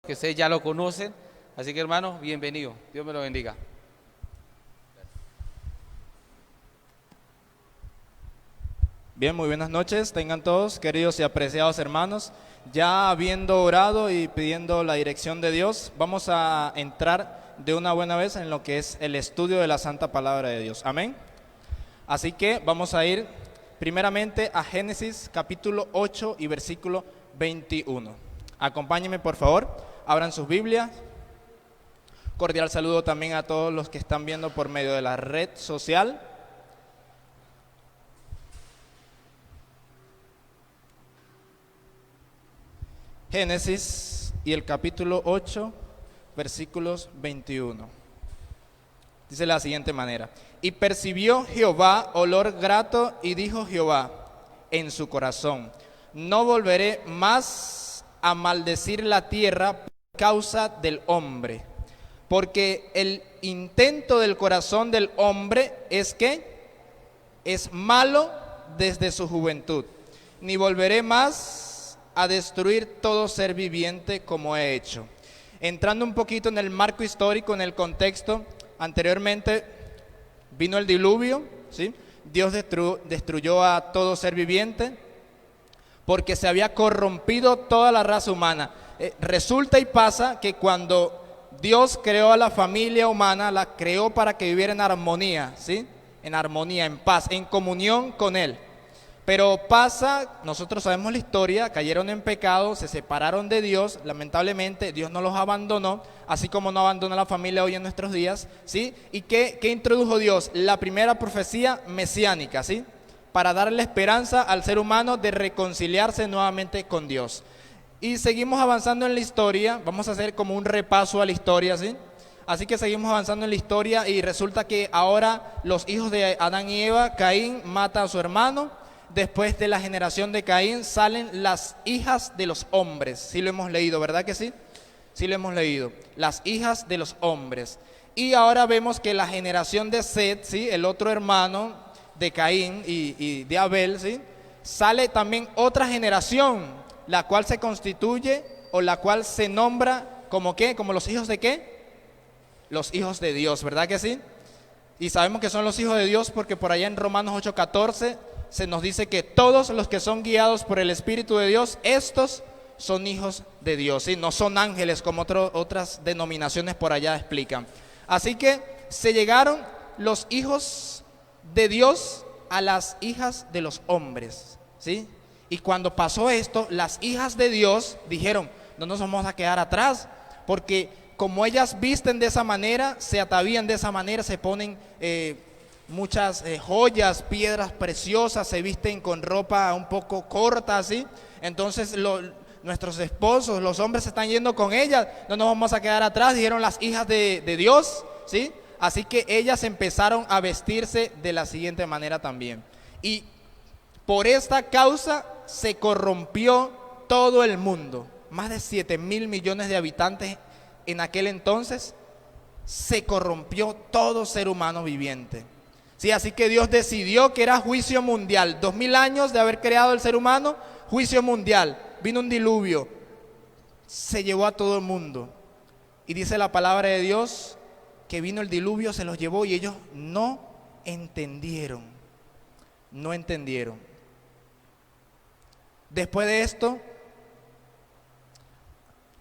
Que ustedes ya lo conocen, así que hermanos, bienvenido, Dios me lo bendiga. Bien, muy buenas noches, tengan todos, queridos y apreciados hermanos. Ya habiendo orado y pidiendo la dirección de Dios, vamos a entrar de una buena vez en lo que es el estudio de la Santa Palabra de Dios. Amén. Así que vamos a ir primeramente a Génesis capítulo 8 y versículo 21. Acompáñenme por favor. Abran sus Biblias. Cordial saludo también a todos los que están viendo por medio de la red social. Génesis y el capítulo 8, versículos 21. Dice de la siguiente manera: y percibió Jehová olor grato, y dijo Jehová en su corazón: no volveré más a maldecir la tierra por causa del hombre, porque el intento del corazón del hombre es que es malo desde su juventud, ni volveré más a destruir todo ser viviente como he hecho. Entrando un poquito en el marco histórico, en el contexto, anteriormente vino el diluvio, ¿sí? Dios destruyó a todo ser viviente porque se había corrompido toda la raza humana. Resulta y pasa que cuando Dios creó a la familia humana, la creó para que viviera en armonía, ¿sí? En armonía, en paz, en comunión con Él. Pero pasa, nosotros sabemos la historia, cayeron en pecado, se separaron de Dios, lamentablemente Dios no los abandonó, así como no abandona a la familia hoy en nuestros días, ¿sí? ¿Y qué introdujo Dios? La primera profecía mesiánica, ¿sí? Para darle esperanza al ser humano de reconciliarse nuevamente con Dios. Y seguimos avanzando en la historia, vamos a hacer como un repaso a la historia, ¿sí? Así que seguimos avanzando en la historia y resulta que ahora los hijos de Adán y Eva, Caín mata a su hermano. Después de la generación de Caín salen las hijas de los hombres. Sí lo hemos leído, ¿verdad que sí? Sí lo hemos leído. Las hijas de los hombres. Y ahora vemos que la generación de Set, ¿sí? El otro hermano de Caín y de Abel, ¿sí? Sale también otra generación, la cual se constituye o la cual se nombra como ¿qué? Como los hijos de ¿qué? Los hijos de Dios, ¿verdad que sí? Y sabemos que son los hijos de Dios porque por allá en Romanos 8:14 se nos dice que todos los que son guiados por el Espíritu de Dios, estos son hijos de Dios, ¿sí? No son ángeles como otras denominaciones por allá explican. Así que se llegaron los hijos de Dios a las hijas de los hombres, ¿sí? Y cuando pasó esto, las hijas de Dios dijeron: no nos vamos a quedar atrás, porque como ellas visten de esa manera, se atavían de esa manera, se ponen muchas joyas, piedras preciosas, se visten con ropa un poco corta, ¿sí? Entonces nuestros esposos, los hombres se están yendo con ellas, no nos vamos a quedar atrás, dijeron las hijas de Dios, ¿sí? Así que ellas empezaron a vestirse de la siguiente manera también. Y por esta causa se corrompió todo el mundo. Más de 7,000 millones de habitantes en aquel entonces. Se corrompió todo ser humano viviente. Sí, así que Dios decidió que era juicio mundial. 2000 años de haber creado el ser humano, juicio mundial. Vino un diluvio, se llevó a todo el mundo. Y dice la palabra de Dios que vino el diluvio, se los llevó y ellos no entendieron. No entendieron. Después de esto,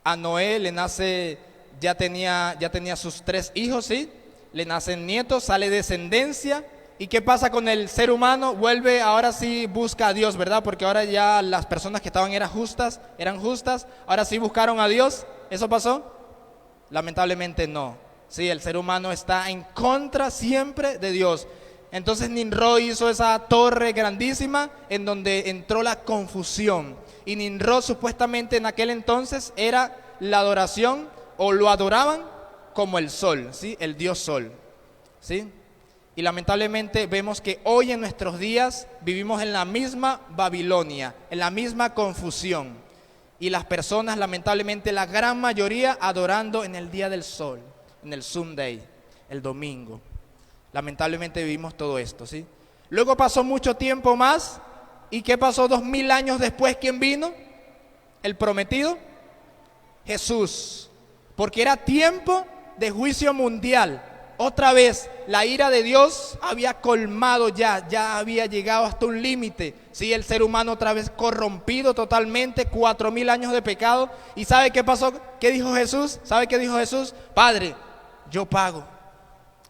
a Noé le nace, ya tenía sus 3 hijos, ¿sí? Le nacen nietos, sale descendencia. ¿Y qué pasa con el ser humano? Vuelve, ahora sí busca a Dios, ¿verdad? Porque ahora ya las personas que estaban eran justas, ahora sí buscaron a Dios. ¿Eso pasó? Lamentablemente no. Sí, el ser humano está en contra siempre de Dios. Entonces Nimrod hizo esa torre grandísima en donde entró la confusión. Y Nimrod supuestamente en aquel entonces era la adoración, o lo adoraban como el sol, ¿sí? El dios sol, ¿sí? Y lamentablemente vemos que hoy en nuestros días vivimos en la misma Babilonia, en la misma confusión. Y las personas, lamentablemente la gran mayoría, adorando en el día del sol, en el Sunday, el domingo. Lamentablemente vivimos todo esto, ¿sí? Luego pasó mucho tiempo más. ¿Y qué pasó 2000 años después? ¿Quién vino? El prometido. Jesús, porque era tiempo de juicio mundial. Otra vez la ira de Dios había colmado ya había llegado hasta un límite. Sí, el ser humano otra vez corrompido totalmente, 4000 años de pecado. ¿Y sabe qué pasó? ¿Qué dijo Jesús? ¿Sabe qué dijo Jesús? Padre, yo pago.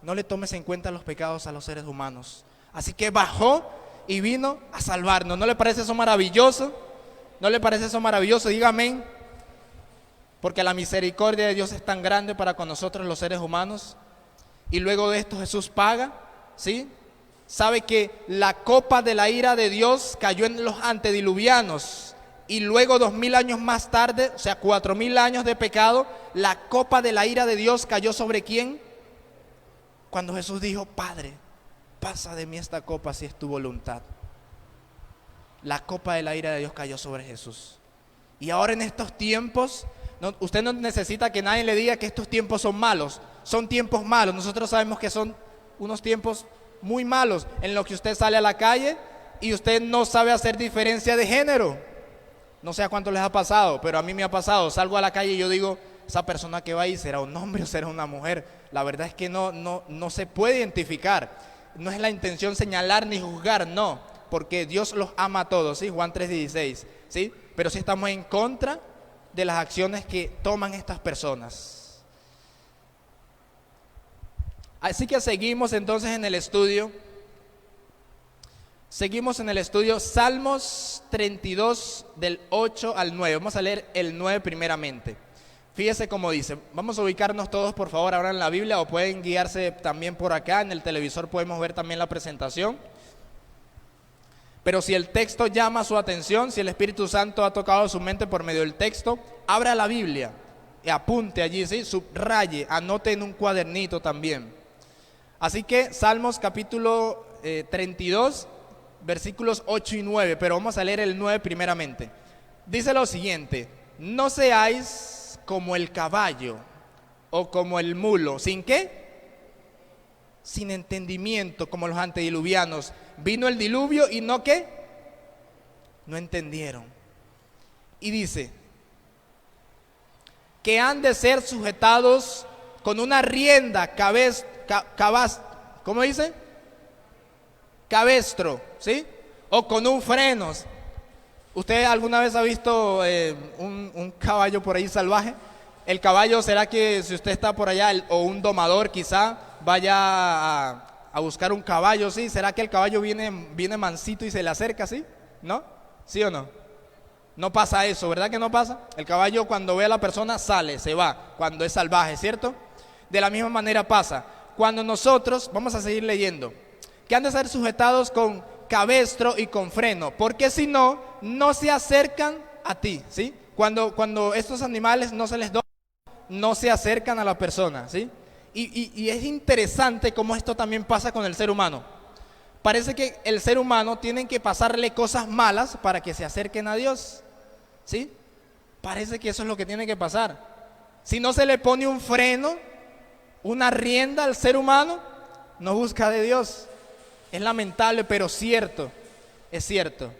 No le tomes en cuenta los pecados a los seres humanos. Así que bajó y vino a salvarnos. ¿No le parece eso maravilloso? ¿No le parece eso maravilloso? Diga amén. Porque la misericordia de Dios es tan grande para con nosotros los seres humanos. Y luego de esto Jesús paga, ¿sí? Sabe que la copa de la ira de Dios cayó en los antediluvianos. Y luego 2000 años más tarde, o sea 4000 años de pecado, la copa de la ira de Dios cayó sobre ¿quién? Cuando Jesús dijo, Padre, pasa de mí esta copa si es tu voluntad. La copa de la ira de Dios cayó sobre Jesús. Y ahora en estos tiempos, usted no necesita que nadie le diga que estos tiempos son malos. Son tiempos malos. Nosotros sabemos que son unos tiempos muy malos en los que usted sale a la calle y usted no sabe hacer diferencia de género. No sé a cuánto les ha pasado, pero a mí me ha pasado. Salgo a la calle y yo digo, esa persona que va ahí, ¿será un hombre o será una mujer? La verdad es que no se puede identificar. No es la intención señalar ni juzgar, no, porque Dios los ama a todos, ¿sí? Juan 3:16, ¿sí? Pero sí estamos en contra de las acciones que toman estas personas. Así que seguimos entonces en el estudio. Seguimos en el estudio Salmos 32 del 8 al 9. Vamos a leer el 9 primeramente. Fíjese cómo dice. Vamos a ubicarnos todos por favor ahora en la Biblia, o pueden guiarse también por acá. En el televisor podemos ver también la presentación. Pero si el texto llama su atención, si el Espíritu Santo ha tocado su mente por medio del texto, abra la Biblia y apunte allí, ¿sí? Subraye, anote en un cuadernito también. Así que Salmos capítulo 32, versículos 8 y 9, pero vamos a leer el 9 primeramente. Dice lo siguiente: no seáis como el caballo o como el mulo. ¿Sin qué? Sin entendimiento, como los antediluvianos. Vino el diluvio y no ¿qué? No entendieron. Y dice que han de ser sujetados con una rienda, ¿cómo dice? Cabestro, ¿sí? O con un freno. ¿Usted alguna vez ha visto un caballo por ahí salvaje? El caballo, ¿será que si usted está por allá, o un domador quizá, vaya a buscar un caballo, ¿sí? ¿Será que el caballo viene mansito y se le acerca, ¿sí? ¿No? ¿Sí o no? No pasa eso, ¿verdad que no pasa? El caballo cuando ve a la persona sale, se va, cuando es salvaje, ¿cierto? De la misma manera pasa cuando nosotros, vamos a seguir leyendo, que han de ser sujetados con cabestro y con freno, porque si no, no se acercan a ti, ¿sí? Cuando estos animales no se les da, no se acercan a la persona, ¿sí? Y es interesante cómo esto también pasa con el ser humano. Parece que el ser humano tiene que pasarle cosas malas para que se acerquen a Dios, ¿sí? Parece que eso es lo que tiene que pasar. Si no se le pone un freno, una rienda al ser humano, no busca de Dios. Es lamentable, pero cierto, es cierto.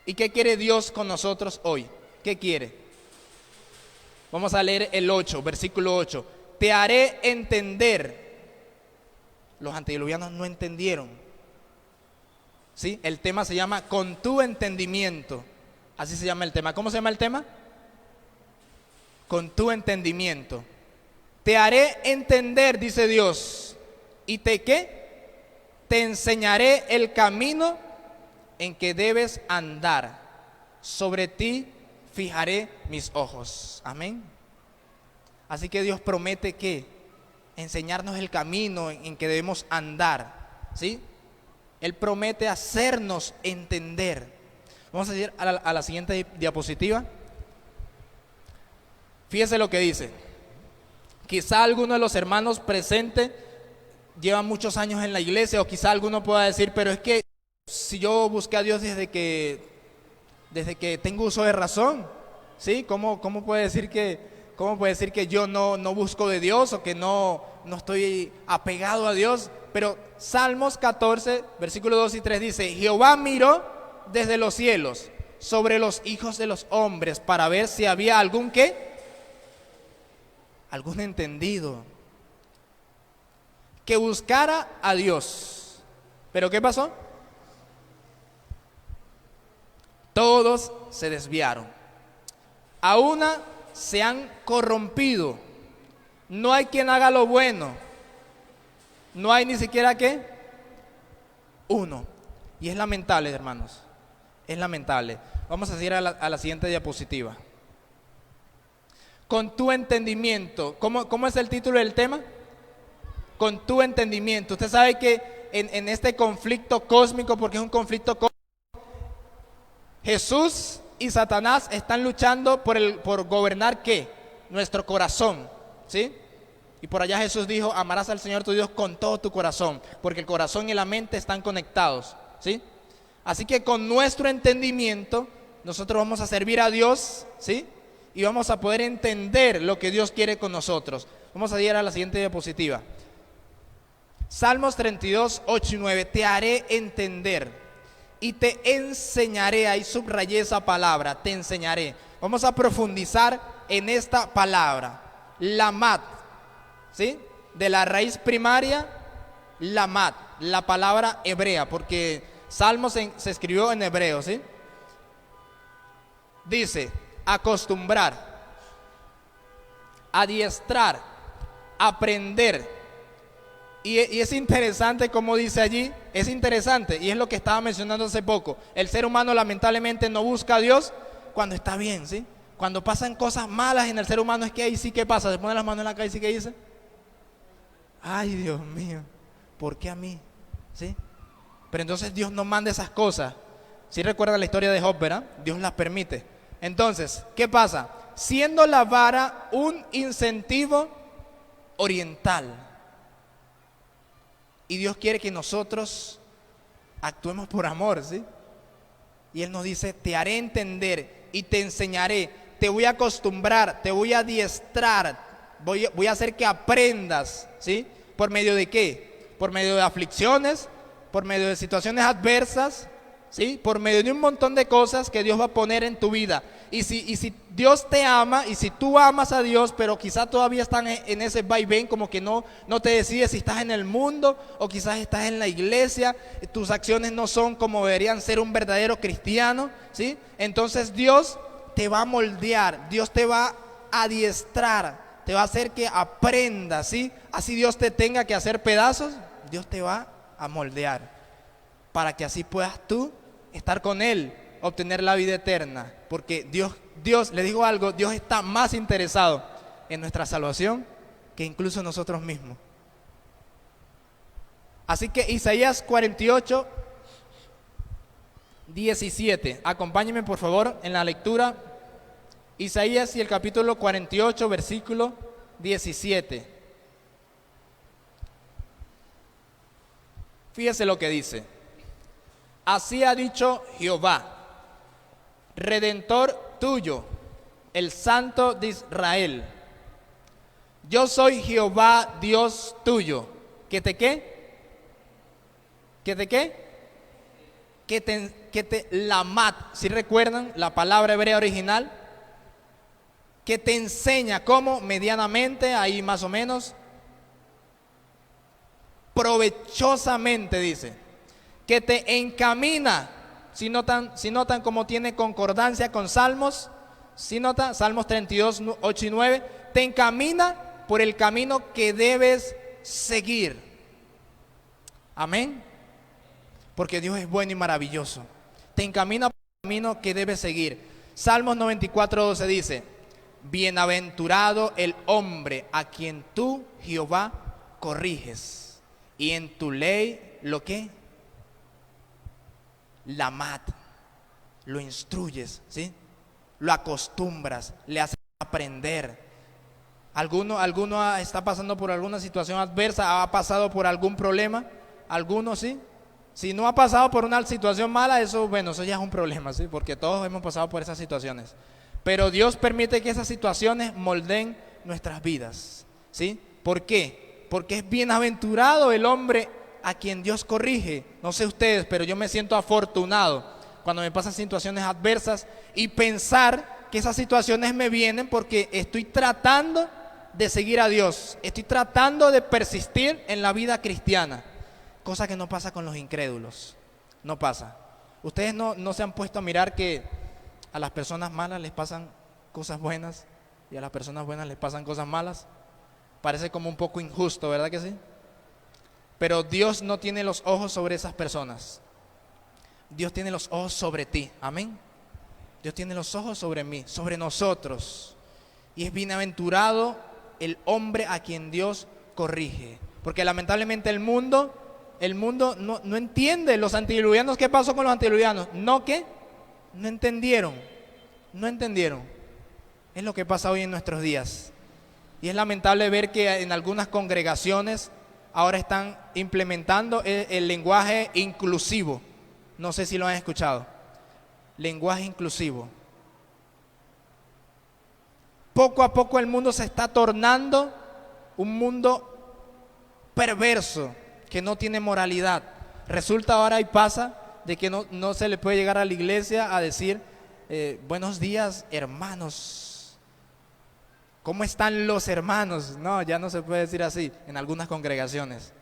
¿Y qué quiere Dios con nosotros hoy? ¿Qué quiere? Vamos a leer el 8, versículo 8. Te haré entender. Los antediluvianos no entendieron, ¿sí? El tema se llama con tu entendimiento. Así se llama el tema. ¿Cómo se llama el tema? Con tu entendimiento. Te haré entender, dice Dios. ¿Y qué? Te enseñaré el camino en que debes andar. Sobre ti fijaré mis ojos. Amén. Así que Dios promete que enseñarnos el camino en que debemos andar, ¿sí? Él promete hacernos entender. Vamos a ir a la siguiente diapositiva. Fíjese lo que dice. Quizá alguno de los hermanos presentes lleva muchos años en la iglesia, o quizá alguno pueda decir, pero es que si yo busqué a Dios desde que tengo uso de razón, ¿sí? ¿Cómo puede decir que yo no busco de Dios, o que no estoy apegado a Dios? Pero Salmos 14, versículos 2 y 3 dice: Jehová miró desde los cielos. sobre los hijos de los hombres para ver si había algún ¿qué? Algún entendido que buscara a Dios. ¿Pero qué pasó? Todos se desviaron. A una se han corrompido. No hay quien haga lo bueno. No hay ni siquiera ¿qué? Uno. Y es lamentable, hermanos. Es lamentable. Vamos a seguir a la siguiente diapositiva. Con tu entendimiento. ¿Cómo es el título del tema? Con tu entendimiento. Usted sabe que en este conflicto cósmico, porque es un conflicto cósmico, Jesús y Satanás están luchando por gobernar ¿qué? Nuestro corazón, ¿sí? Y por allá Jesús dijo, amarás al Señor tu Dios con todo tu corazón, porque el corazón y la mente están conectados, ¿sí? Así que con nuestro entendimiento nosotros vamos a servir a Dios, ¿sí? Y vamos a poder entender lo que Dios quiere con nosotros. Vamos a ir a la siguiente diapositiva. Salmos 32, 8 y 9. Te haré entender y te enseñaré. Ahí subrayé esa palabra, te enseñaré. Vamos a profundizar en esta palabra, lamad, ¿sí? De la raíz primaria, lamad, la palabra hebrea, porque Salmos se escribió en hebreo, ¿sí? Dice, acostumbrar, adiestrar, aprender. Y es interesante como dice allí, es interesante, y es lo que estaba mencionando hace poco. El ser humano lamentablemente no busca a Dios cuando está bien, ¿sí? Cuando pasan cosas malas en el ser humano, es que ahí sí que pasa, se pone las manos en la cara y sí que dice, ay Dios mío, ¿por qué a mí? ¿Sí? Pero entonces Dios no manda esas cosas. Si recuerdan la historia de Job, ¿verdad? Dios las permite. Entonces, ¿qué pasa? Siendo la vara un incentivo oriental. Y Dios quiere que nosotros actuemos por amor, ¿sí? Y Él nos dice, te haré entender y te enseñaré, te voy a acostumbrar, te voy a adiestrar, voy a hacer que aprendas, ¿sí? ¿Por medio de qué? Por medio de aflicciones, por medio de situaciones adversas, ¿sí? Por medio de un montón de cosas que Dios va a poner en tu vida. Y si Dios te ama, y si tú amas a Dios, pero quizás todavía están en ese vaivén, como que no te decides si estás en el mundo o quizás estás en la iglesia, tus acciones no son como deberían ser un verdadero cristiano, ¿sí? Entonces Dios te va a moldear, Dios te va a adiestrar, te va a hacer que aprendas, ¿sí? Así Dios te tenga que hacer pedazos, Dios te va a moldear para que así puedas tú estar con Él, obtener la vida eterna, porque Dios, le digo algo, Dios está más interesado en nuestra salvación que incluso nosotros mismos. Así que Isaías 48, 17, acompáñenme por favor en la lectura. Isaías y el capítulo 48, versículo 17. Fíjese lo que dice. Así ha dicho Jehová, Redentor tuyo, el Santo de Israel. Yo soy Jehová, Dios tuyo. ¿Que te qué? ¿Que te qué? Que te lamad. ¿Sí recuerdan la palabra hebrea original? Que te enseña cómo medianamente, ahí más o menos, provechosamente dice, que te encamina, si notan cómo tiene concordancia con Salmos, si notan, Salmos 32, 8 y 9, te encamina por el camino que debes seguir. Amén. Porque Dios es bueno y maravilloso. Te encamina por el camino que debes seguir. Salmos 94, 12 dice, bienaventurado el hombre a quien tú, Jehová, corriges, y en tu ley, ¿lo qué? Lamad, lo instruyes, ¿sí? Lo acostumbras, le haces aprender. ¿Alguno está pasando por alguna situación adversa? ¿Ha pasado por algún problema? ¿Alguno sí? Si no ha pasado por una situación mala, eso ya es un problema, ¿sí? Porque todos hemos pasado por esas situaciones. Pero Dios permite que esas situaciones moldeen nuestras vidas, ¿sí? ¿Por qué? Porque es bienaventurado el hombre a quien Dios corrige. No sé ustedes, pero yo me siento afortunado cuando me pasan situaciones adversas y pensar que esas situaciones me vienen porque estoy tratando de seguir a Dios, estoy tratando de persistir en la vida cristiana, cosa que no pasa con los incrédulos, no pasa. Ustedes no se han puesto a mirar que a las personas malas les pasan cosas buenas y a las personas buenas les pasan cosas malas. Parece como un poco injusto, ¿verdad que sí? Pero Dios no tiene los ojos sobre esas personas. Dios tiene los ojos sobre ti, amén. Dios tiene los ojos sobre mí, sobre nosotros. Y es bienaventurado el hombre a quien Dios corrige. Porque lamentablemente el mundo no entiende. Los antediluvianos, ¿qué pasó con los antediluvianos? No entendieron. Es lo que pasa hoy en nuestros días. Y es lamentable ver que en algunas congregaciones ahora están implementando el lenguaje inclusivo. No sé si lo han escuchado. Lenguaje inclusivo. Poco a poco el mundo se está tornando un mundo perverso, que no tiene moralidad. Resulta ahora y pasa de que no se le puede llegar a la iglesia a decir buenos días, hermanos. ¿Cómo están los hermanos? No, ya no se puede decir así en algunas congregaciones.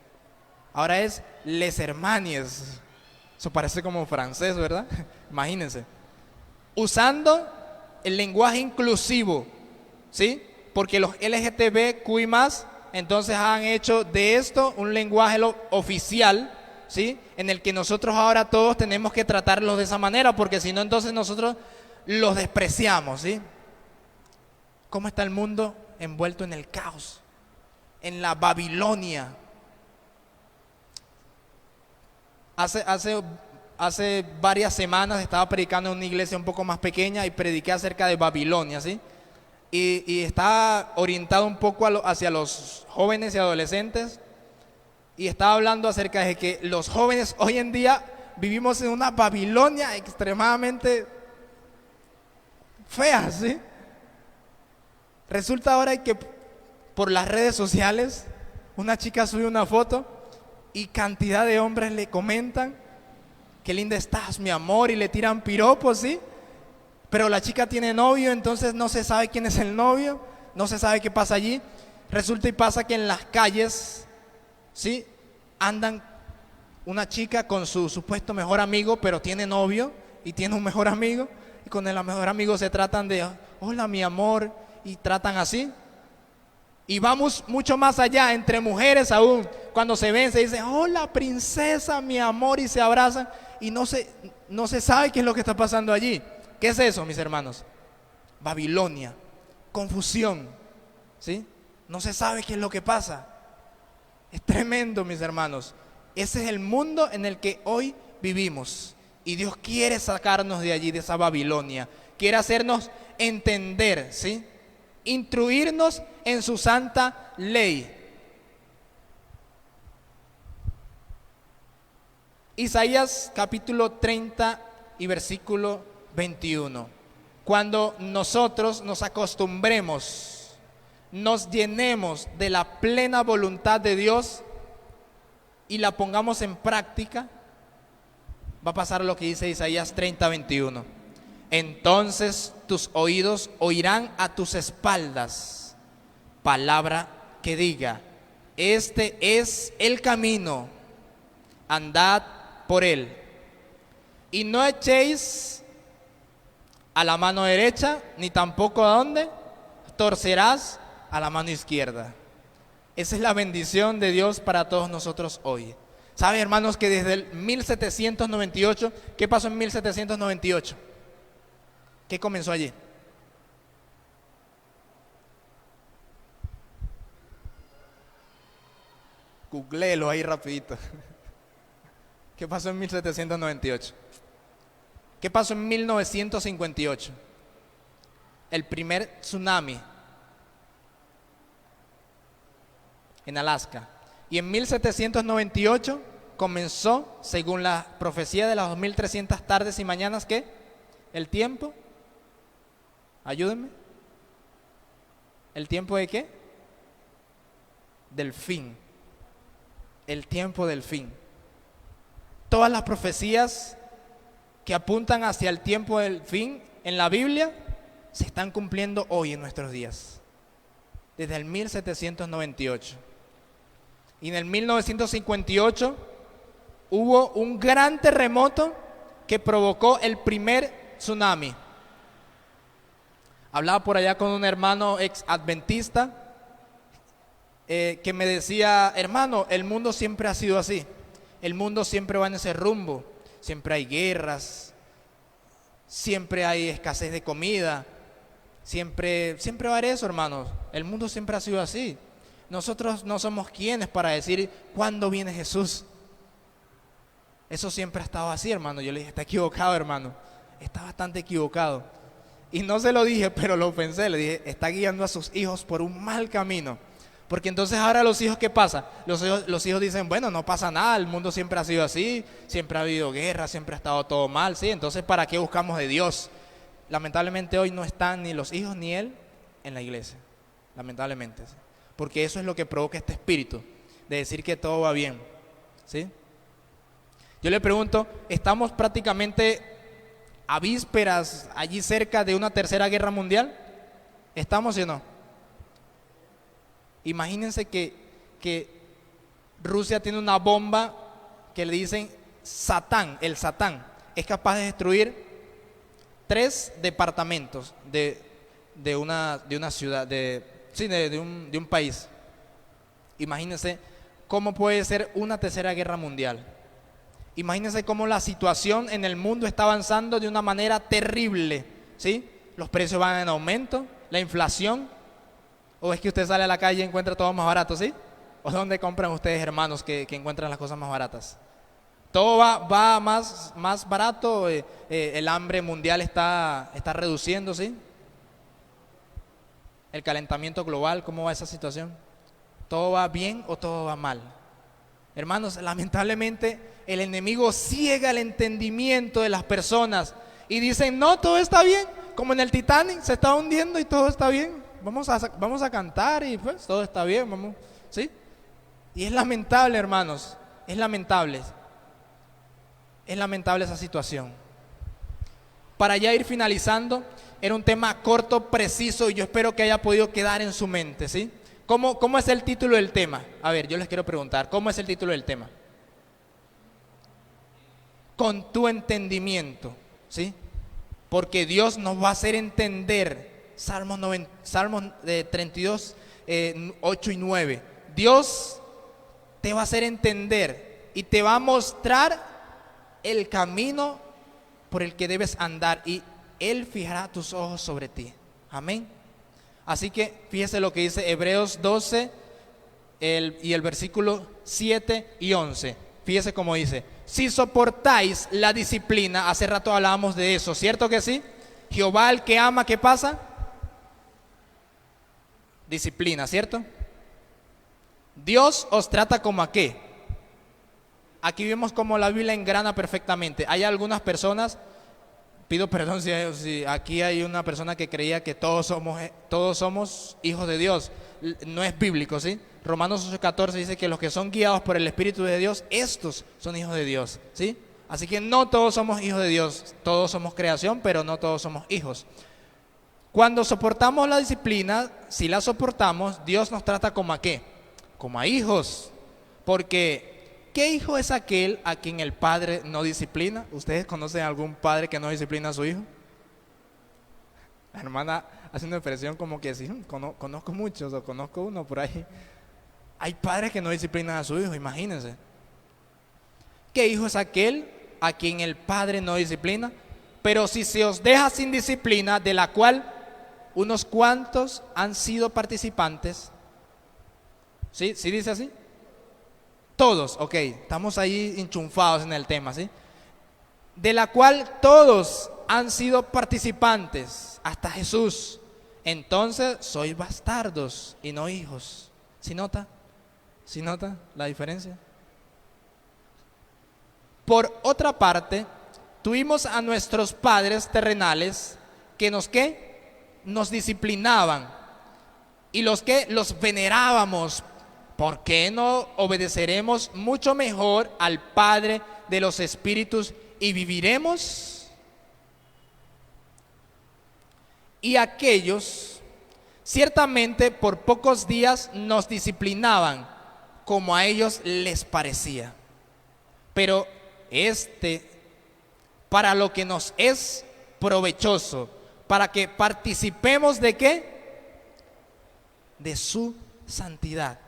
Ahora es les hermanies. Eso parece como francés, ¿verdad? Imagínense. Usando el lenguaje inclusivo, ¿sí? Porque los LGTBQI+, entonces han hecho de esto un lenguaje oficial, ¿sí? En el que nosotros ahora todos tenemos que tratarlos de esa manera, porque si no, entonces nosotros los despreciamos, ¿sí? ¿Cómo está el mundo envuelto en el caos? En la Babilonia. Hace varias semanas estaba predicando en una iglesia un poco más pequeña y prediqué acerca de Babilonia, ¿sí? Y estaba orientado un poco hacia los jóvenes y adolescentes, y estaba hablando acerca de que los jóvenes hoy en día vivimos en una Babilonia extremadamente fea, ¿sí? Resulta ahora que por las redes sociales una chica sube una foto y cantidad de hombres le comentan: qué linda estás, mi amor, y le tiran piropos, ¿sí? Pero la chica tiene novio, entonces no se sabe quién es el novio, no se sabe qué pasa allí. Resulta y pasa que en las calles, ¿sí?, andan una chica con su supuesto mejor amigo, pero tiene novio y tiene un mejor amigo, y con el mejor amigo se tratan de hola mi amor, y tratan así. Y vamos mucho más allá, entre mujeres aún, cuando se ven se dicen hola princesa, mi amor, y se abrazan, y no se sabe qué es lo que está pasando allí. ¿Qué es eso, mis hermanos? Babilonia, confusión, ¿sí? No se sabe qué es lo que pasa. Es tremendo, mis hermanos. Ese es el mundo en el que hoy vivimos, y Dios quiere sacarnos de allí, de esa Babilonia. Quiere hacernos entender, ¿sí?, instruirnos en su santa ley. Isaías capítulo 30 y versículo 21. Cuando nosotros nos acostumbremos, nos llenemos de la plena voluntad de Dios y la pongamos en práctica, va a pasar lo que dice Isaías 30, 21. Entonces tus oídos oirán a tus espaldas palabra que diga: este es el camino, andad por él, y no echéis a la mano derecha, ni tampoco a dónde torcerás a la mano izquierda. Esa es la bendición de Dios para todos nosotros hoy. ¿Saben, hermanos, que desde el 1798, ¿qué pasó en 1798? ¿Qué comenzó allí? Googleelo ahí rapidito. ¿Qué pasó en 1798? ¿Qué pasó en 1958? El primer tsunami en Alaska. Y en 1798 comenzó, según la profecía de las 2300 tardes y mañanas, ¿qué? El tiempo. Ayúdenme. ¿El tiempo de qué? Del fin. El tiempo del fin. Todas las profecías que apuntan hacia el tiempo del fin en la Biblia se están cumpliendo hoy en nuestros días, desde el 1798. Y en el 1958 hubo un gran terremoto que provocó el primer tsunami. Hablaba por allá con un hermano ex adventista que me decía: hermano, el mundo siempre ha sido así, el mundo siempre va en ese rumbo, siempre hay guerras, siempre hay escasez de comida, siempre va a haber eso, hermanos, el mundo siempre ha sido así. Nosotros no somos quienes para decir cuándo viene Jesús. Eso siempre ha estado así, hermano. Yo le dije: está equivocado, hermano, está bastante equivocado. Y no se lo dije, pero lo pensé, le dije: está guiando a sus hijos por un mal camino. Porque entonces ahora los hijos, ¿qué pasa? Los hijos dicen: bueno, no pasa nada, el mundo siempre ha sido así, siempre ha habido guerra, siempre ha estado todo mal, ¿sí? Entonces, ¿para qué buscamos de Dios? Lamentablemente hoy no están ni los hijos ni él en la iglesia, lamentablemente, ¿sí? Porque eso es lo que provoca este espíritu de decir que todo va bien, ¿sí? Yo le pregunto: ¿estamos prácticamente a vísperas, allí cerca de una tercera guerra mundial? ¿Estamos, sí o no? Imagínense que Rusia tiene una bomba que le dicen Satán. El Satán es capaz de destruir 3 departamentos de una ciudad, de un país. Imagínense cómo puede ser una tercera guerra mundial. Imagínense cómo la situación en el mundo está avanzando de una manera terrible, ¿sí? Los precios van en aumento, la inflación. ¿O es que usted sale a la calle y encuentra todo más barato, sí? ¿O dónde compran ustedes, hermanos, que encuentran las cosas más baratas? Todo va más barato, el hambre mundial está reduciendo, ¿sí? El calentamiento global, ¿cómo va esa situación? ¿Todo va bien o todo va mal? Hermanos, lamentablemente el enemigo ciega el entendimiento de las personas y dicen: no, todo está bien, como en el Titanic, se está hundiendo y todo está bien. Vamos a cantar y pues todo está bien, vamos, ¿sí? Y es lamentable, hermanos, es lamentable esa situación. Para ya ir finalizando, era un tema corto, preciso, y yo espero que haya podido quedar en su mente, ¿sí? ¿Cómo es el título del tema? A ver, yo les quiero preguntar, ¿cómo es el título del tema? Con tu entendimiento, ¿sí? Porque Dios nos va a hacer entender. Salmos 32, 8 y 9. Dios te va a hacer entender y te va a mostrar el camino por el que debes andar, y Él fijará tus ojos sobre ti. Amén. Así que fíjese lo que dice Hebreos 12 y el versículo 7 y 11. Fíjese cómo dice: si soportáis la disciplina, hace rato hablábamos de eso, ¿cierto que sí? Jehová al que ama, ¿qué pasa? Disciplina, ¿cierto? Dios os trata como a qué. Aquí vemos cómo la Biblia engrana perfectamente. Hay algunas personas, pido perdón si aquí hay una persona que creía que todos somos hijos de Dios. No es bíblico, ¿sí? Romanos 8:14 dice que los que son guiados por el Espíritu de Dios, estos son hijos de Dios, ¿sí? Así que no todos somos hijos de Dios, todos somos creación, pero no todos somos hijos. Cuando soportamos la disciplina, si la soportamos, Dios nos trata como a qué, como a hijos. Porque ¿qué hijo es aquel a quien el padre no disciplina? ¿Ustedes conocen a algún padre que no disciplina a su hijo? La hermana hace una expresión como que sí, conozco muchos o conozco uno por ahí. Hay padres que no disciplinan a su hijo, imagínense. ¿Qué hijo es aquel a quien el padre no disciplina? Pero si se os deja sin disciplina, de la cual unos cuantos han sido participantes. ¿Sí? ¿Sí dice así? Todos, ok, estamos ahí enchunfados en el tema, ¿sí? De la cual todos han sido participantes, hasta Jesús. Entonces sois bastardos y no hijos. ¿Sí nota? ¿Sí nota la diferencia? Por otra parte, tuvimos a nuestros padres terrenales que nos disciplinaban, y los que los venerábamos. ¿Por qué no obedeceremos mucho mejor al Padre de los espíritus y viviremos. Y aquellos ciertamente por pocos días nos disciplinaban como a ellos les parecía. Pero para lo que nos es provechoso, para que participemos ¿de qué? De su santidad.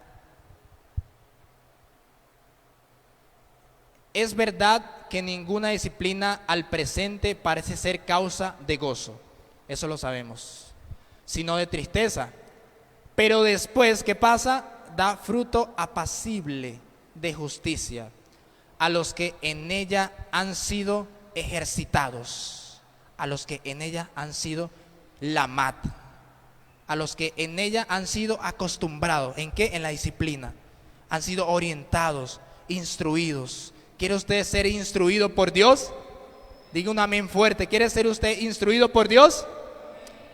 Es verdad que ninguna disciplina al presente parece ser causa de gozo, eso lo sabemos, sino de tristeza. Pero después, ¿qué pasa? Da fruto apacible de justicia a los que en ella han sido ejercitados, a los que en ella han sido lamad, a los que en ella han sido acostumbrados. ¿En qué? En la disciplina. Han sido orientados, instruidos. ¿Quiere usted ser instruido por Dios? Diga un amén fuerte. ¿Quiere ser usted instruido por Dios?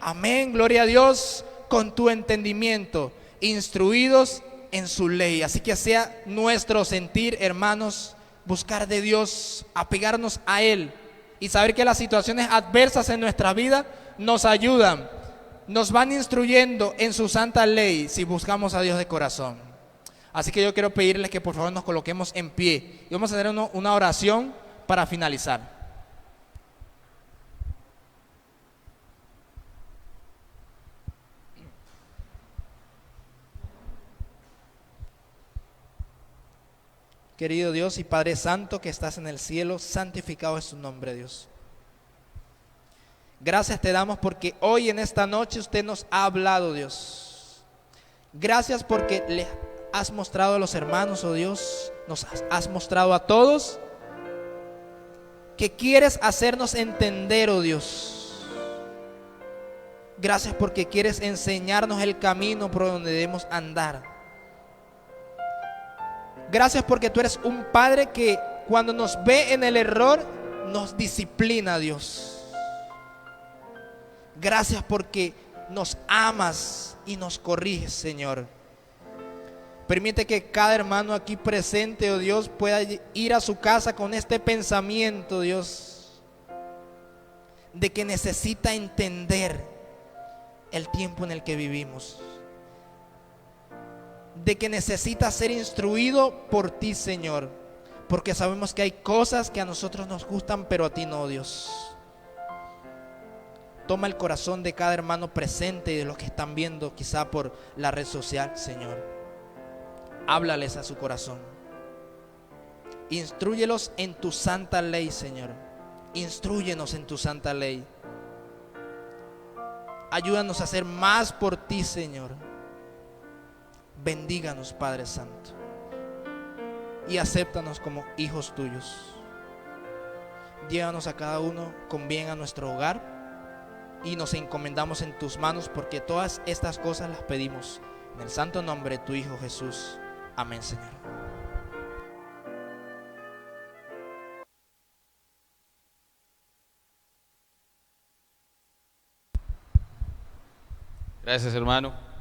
Amén, gloria a Dios. Con tu entendimiento, instruidos en su ley. Así que sea nuestro sentir, hermanos, buscar de Dios, apegarnos a Él y saber que las situaciones adversas en nuestra vida nos ayudan, nos van instruyendo en su santa ley si buscamos a Dios de corazón. Así que yo quiero pedirles que por favor nos coloquemos en pie y vamos a hacer una oración para finalizar. Querido Dios y Padre Santo que estás en el cielo, santificado es tu nombre, Dios. Gracias te damos porque hoy en esta noche usted nos ha hablado, Dios. Gracias porque le has mostrado a los hermanos, oh Dios, nos has mostrado a todos que quieres hacernos entender, oh Dios. Gracias porque quieres enseñarnos el camino por donde debemos andar. Gracias porque tú eres un Padre que cuando nos ve en el error nos disciplina, Dios. Gracias porque nos amas y nos corriges, Señor. Permite que cada hermano aquí presente, oh Dios, pueda ir a su casa con este pensamiento, Dios, de que necesita entender el tiempo en el que vivimos, de que necesita ser instruido por ti, Señor, porque sabemos que hay cosas que a nosotros nos gustan, pero a ti no, Dios. Toma el corazón de cada hermano presente y de los que están viendo quizá por la red social, Señor. Háblales a su corazón. Instrúyelos en tu santa ley, Señor. Instrúyenos en tu santa ley. Ayúdanos a hacer más por ti, Señor. Bendíganos, Padre Santo, y acéptanos como hijos tuyos. Llévanos a cada uno con bien a nuestro hogar y nos encomendamos en tus manos porque todas estas cosas las pedimos en el santo nombre de tu Hijo Jesús. Amén, Señor. Gracias, hermano.